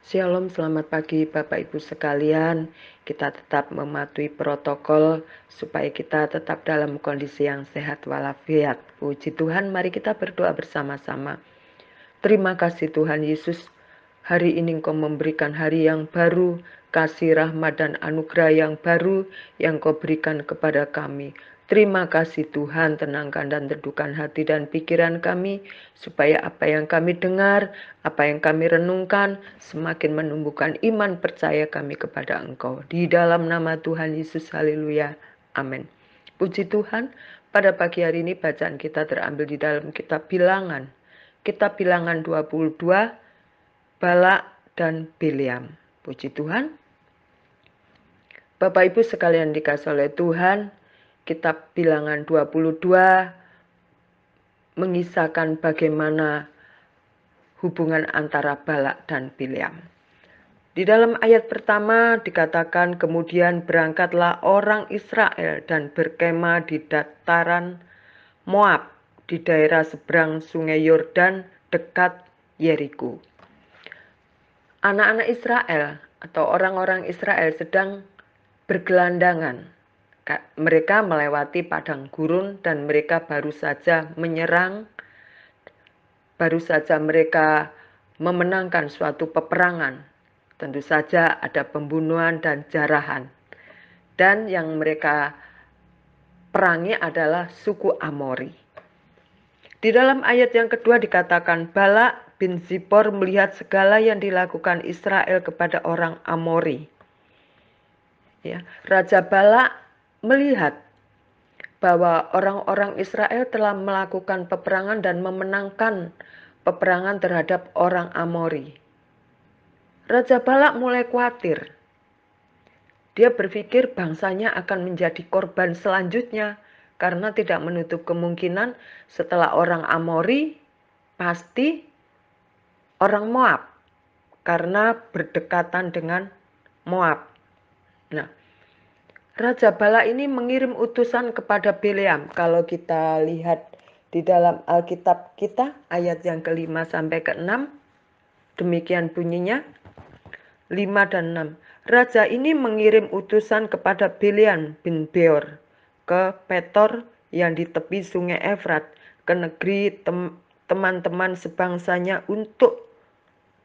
Shalom, selamat pagi Bapak Ibu sekalian. Kita tetap mematuhi protokol supaya kita tetap dalam kondisi yang sehat walafiat. Puji Tuhan, mari kita berdoa bersama-sama. Terima kasih Tuhan Yesus, hari ini Engkau memberikan hari yang baru, kasih rahmat dan anugerah yang baru yang Kau berikan kepada kami. Terima kasih Tuhan, tenangkan dan teduhkan hati dan pikiran kami, supaya apa yang kami dengar, apa yang kami renungkan, semakin menumbuhkan iman percaya kami kepada Engkau. Di dalam nama Tuhan Yesus, haleluya, amin. Puji Tuhan, pada pagi hari ini bacaan kita terambil di dalam kitab Bilangan. Kitab Bilangan 22, Balak dan Bileam. Puji Tuhan. Bapak Ibu sekalian dikasih oleh Tuhan, kitab Bilangan 22 mengisahkan bagaimana hubungan antara Balak dan Bileam. Di dalam ayat pertama dikatakan, kemudian berangkatlah orang Israel dan berkemah di dataran Moab, di daerah seberang sungai Yordan dekat Yeriko. Anak-anak Israel atau orang-orang Israel sedang bergelandangan. Mereka melewati padang gurun dan mereka baru saja menyerang, baru saja mereka memenangkan suatu peperangan. Tentu saja ada pembunuhan dan jarahan. Dan yang mereka perangi adalah suku Amori. Di dalam ayat yang kedua dikatakan, Balak bin Zippor melihat segala yang dilakukan Israel kepada orang Amori. Ya, Raja Balak melihat bahwa orang-orang Israel telah melakukan peperangan dan memenangkan peperangan terhadap orang Amori. Raja Balak mulai khawatir. Dia berpikir bangsanya akan menjadi korban selanjutnya karena tidak menutup kemungkinan setelah orang Amori pasti orang Moab karena berdekatan dengan Moab. Nah, Raja Balak ini mengirim utusan kepada Bileam. Kalau kita lihat di dalam Alkitab kita ayat yang ke-5 sampai ke-6, demikian bunyinya 5 dan 6. Raja ini mengirim utusan kepada Bileam bin Beor ke Petor yang di tepi sungai Efrat, ke negeri teman-teman sebangsanya untuk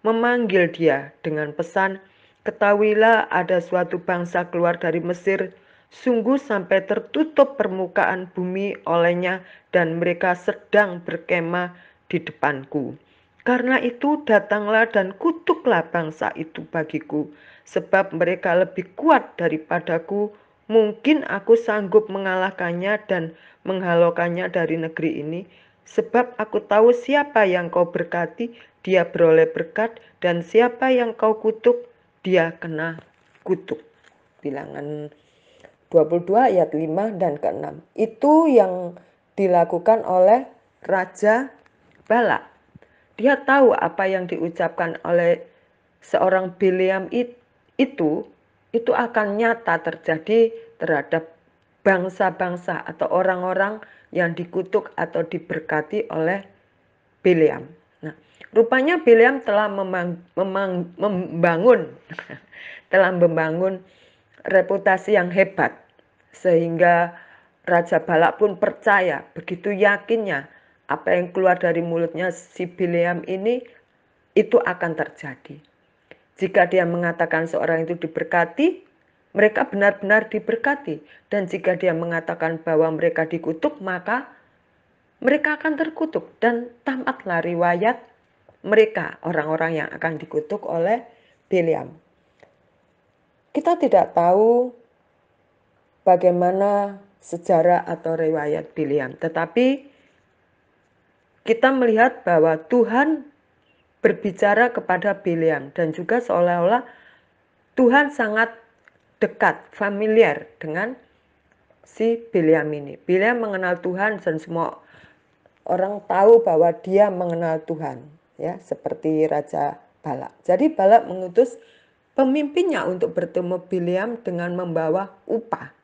memanggil dia dengan pesan, ketahuilah ada suatu bangsa keluar dari Mesir, sungguh sampai tertutup permukaan bumi olehnya dan mereka sedang berkemah di depanku. Karena itu datanglah dan kutuklah bangsa itu bagiku, sebab mereka lebih kuat daripadaku. Mungkin aku sanggup mengalahkannya dan menghalaukannya dari negeri ini, sebab aku tahu siapa yang kau berkati, dia beroleh berkat, dan siapa yang kau kutuk, dia kena kutuk. Bilangan 22 ayat 5 dan ke-6. Itu yang dilakukan oleh Raja Balak. Dia tahu apa yang diucapkan oleh seorang Bileam itu akan nyata terjadi terhadap bangsa-bangsa atau orang-orang yang dikutuk atau diberkati oleh Bileam. Nah, rupanya Bileam telah membangun telah membangun reputasi yang hebat sehingga Raja Balak pun percaya, begitu yakinnya apa yang keluar dari mulutnya si Bileam ini itu akan terjadi. Jika dia mengatakan seorang itu diberkati, mereka benar-benar diberkati. Dan jika dia mengatakan bahwa mereka dikutuk, maka mereka akan terkutuk. Dan tamatlah riwayat mereka, orang-orang yang akan dikutuk oleh Bileam. Kita tidak tahu bagaimana sejarah atau riwayat Bileam, tetapi kita melihat bahwa Tuhan berbicara kepada Bileam dan juga seolah-olah Tuhan sangat dekat, familiar dengan si Bileam ini. Bileam mengenal Tuhan dan semua orang tahu bahwa dia mengenal Tuhan, ya, seperti Raja Balak. Jadi Balak mengutus pemimpinnya untuk bertemu Bileam dengan membawa upah.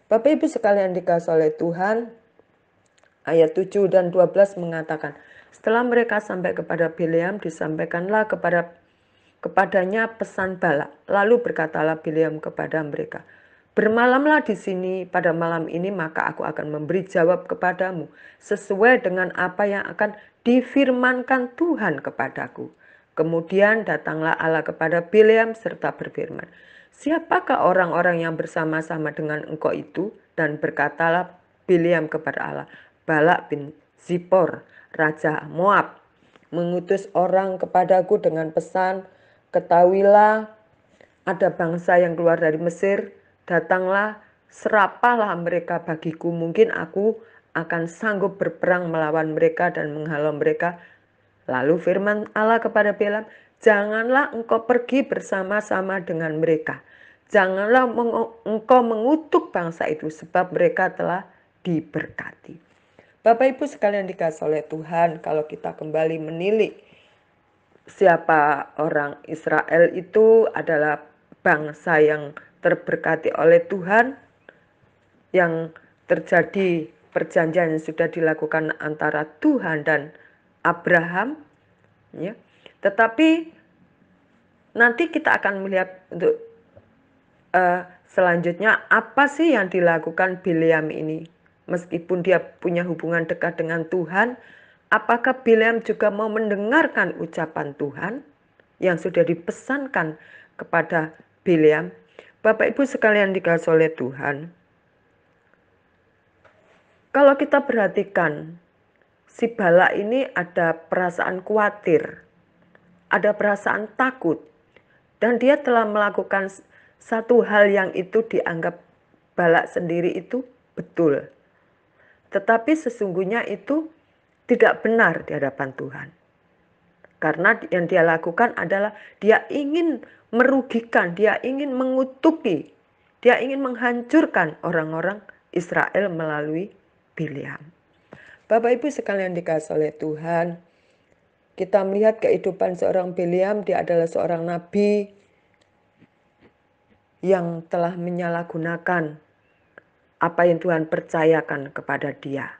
Bapak Ibu sekalian dikasihi oleh Tuhan, ayat 7 dan 12 mengatakan, setelah mereka sampai kepada Bileam, disampaikanlah kepada kepadanya pesan Balak. Lalu berkatalah Bileam kepada mereka, "Bermalamlah di sini pada malam ini, maka aku akan memberi jawab kepadamu sesuai dengan apa yang akan difirmankan Tuhan kepadaku." Kemudian datanglah Allah kepada Bileam serta berfirman, "Siapakah orang-orang yang bersama-sama dengan engkau itu?" Dan berkatalah Bileam kepada Allah, "Balak bin Zippor, raja Moab, mengutus orang kepadaku dengan pesan, ketahuilah ada bangsa yang keluar dari Mesir, datanglah, serapahlah mereka bagiku, mungkin aku akan sanggup berperang melawan mereka dan menghalau mereka." Lalu firman Allah kepada Bileam, "Janganlah engkau pergi bersama-sama dengan mereka. Janganlah engkau mengutuk bangsa itu, sebab mereka telah diberkati." Bapak Ibu sekalian dikasihi oleh Tuhan, kalau kita kembali menilik siapa orang Israel, itu adalah bangsa yang terberkati oleh Tuhan, yang terjadi perjanjian yang sudah dilakukan antara Tuhan dan Abraham, ya. Tetapi nanti kita akan melihat untuk selanjutnya apa sih yang dilakukan Bileam ini. Meskipun dia punya hubungan dekat dengan Tuhan, apakah Bileam juga mau mendengarkan ucapan Tuhan yang sudah dipesankan kepada Bileam? Bapak Ibu sekalian dikasihi oleh Tuhan, kalau kita perhatikan, si Balak ini ada perasaan khawatir, ada perasaan takut, dan dia telah melakukan satu hal yang itu dianggap Balak sendiri itu betul. Tetapi sesungguhnya itu tidak benar di hadapan Tuhan. Karena yang dia lakukan adalah dia ingin merugikan, dia ingin mengutuki, dia ingin menghancurkan orang-orang Israel melalui Bileam. Bapak Ibu sekalian dikasihi oleh Tuhan, kita melihat kehidupan seorang Bileam. Dia adalah seorang nabi yang telah menyalahgunakan apa yang Tuhan percayakan kepada dia.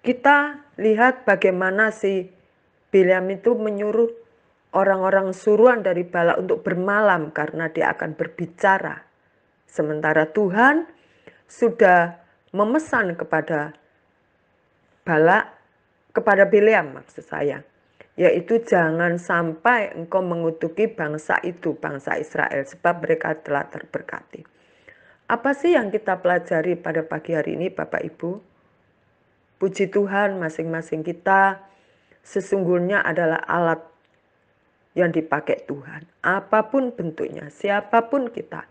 Kita lihat bagaimana si Bileam itu menyuruh orang-orang suruhan dari Balak untuk bermalam karena dia akan berbicara. Sementara Tuhan sudah memesan kepada Balak, kepada Bileam maksud saya, yaitu jangan sampai engkau mengutuki bangsa itu, bangsa Israel, sebab mereka telah terberkati. Apa sih yang kita pelajari pada pagi hari ini Bapak Ibu? Puji Tuhan, masing-masing kita sesungguhnya adalah alat yang dipakai Tuhan. Apapun bentuknya, siapapun kita,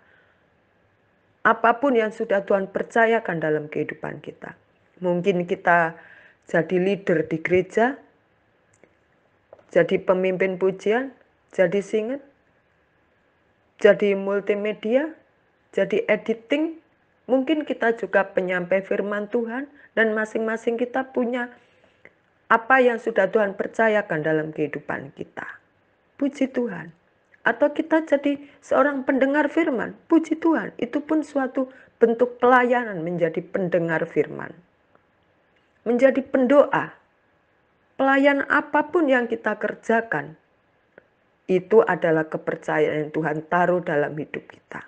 apapun yang sudah Tuhan percayakan dalam kehidupan kita. Mungkin kita jadi leader di gereja, jadi pemimpin pujian, jadi singer, jadi multimedia, jadi editing. Mungkin kita juga penyampai firman Tuhan, dan masing-masing kita punya apa yang sudah Tuhan percayakan dalam kehidupan kita. Puji Tuhan. Atau kita jadi seorang pendengar firman. Puji Tuhan. Itu pun suatu bentuk pelayanan, menjadi pendengar firman. Menjadi pendoa. Pelayan apapun yang kita kerjakan, itu adalah kepercayaan yang Tuhan taruh dalam hidup kita.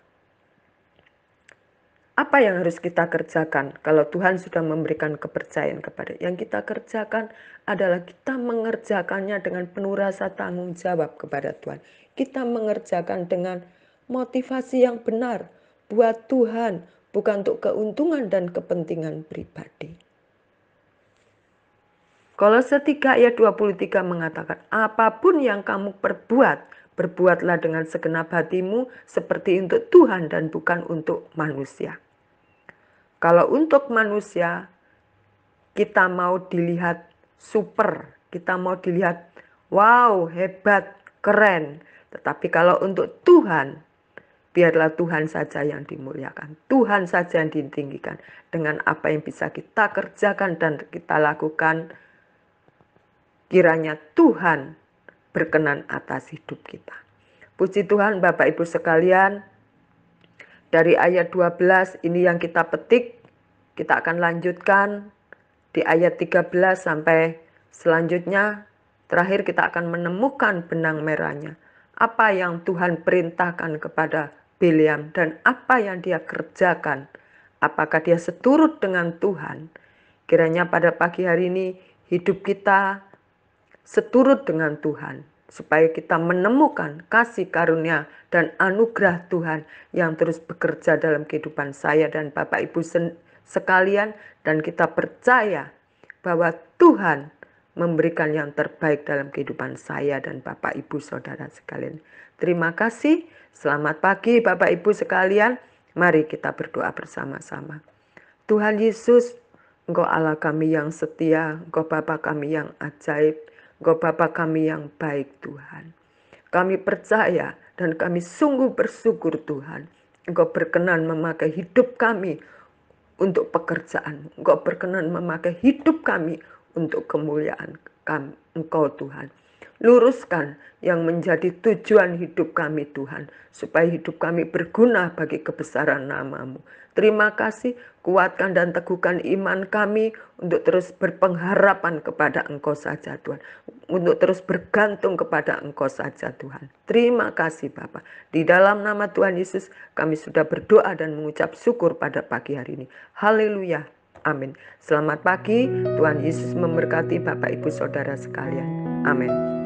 Apa yang harus kita kerjakan kalau Tuhan sudah memberikan kepercayaan kepada? Yang kita kerjakan adalah kita mengerjakannya dengan penuh rasa tanggung jawab kepada Tuhan. Kita mengerjakan dengan motivasi yang benar buat Tuhan, bukan untuk keuntungan dan kepentingan pribadi. Kolose 3 ayat 23 mengatakan, apapun yang kamu perbuat, berbuatlah dengan segenap hatimu seperti untuk Tuhan dan bukan untuk manusia. Kalau untuk manusia, kita mau dilihat super, kita mau dilihat wow, hebat, keren. Tetapi kalau untuk Tuhan, biarlah Tuhan saja yang dimuliakan. Tuhan saja yang ditinggikan. Dengan apa yang bisa kita kerjakan dan kita lakukan, kiranya Tuhan berkenan atas hidup kita. Puji Tuhan Bapak Ibu sekalian, dari ayat 12 ini yang kita petik, kita akan lanjutkan di ayat 13 sampai selanjutnya. Terakhir kita akan menemukan benang merahnya. Apa yang Tuhan perintahkan kepada Bileam dan apa yang dia kerjakan. Apakah dia seturut dengan Tuhan? Kiranya pada pagi hari ini hidup kita seturut dengan Tuhan, supaya kita menemukan kasih karunia dan anugerah Tuhan yang terus bekerja dalam kehidupan saya dan Bapak Ibu sekalian, dan kita percaya bahwa Tuhan memberikan yang terbaik dalam kehidupan saya dan Bapak Ibu saudara sekalian. Terima kasih, selamat pagi Bapak Ibu sekalian, mari kita berdoa bersama-sama. Tuhan Yesus, Engkau Allah kami yang setia, Engkau Bapa kami yang ajaib, Engkau Bapa kami yang baik Tuhan. Kami percaya dan kami sungguh bersyukur Tuhan. Engkau berkenan memakai hidup kami untuk pekerjaan. Engkau berkenan memakai hidup kami untuk kemuliaan Engkau Tuhan. Luruskan yang menjadi tujuan hidup kami Tuhan, supaya hidup kami berguna bagi kebesaran nama-Mu. Terima kasih, kuatkan dan teguhkan iman kami untuk terus berpengharapan kepada Engkau saja Tuhan. Untuk terus bergantung kepada Engkau saja Tuhan. Terima kasih Bapa. Di dalam nama Tuhan Yesus kami sudah berdoa dan mengucap syukur pada pagi hari ini. Haleluya. Amin. Selamat pagi, Tuhan Yesus memberkati Bapak Ibu Saudara sekalian. Amin.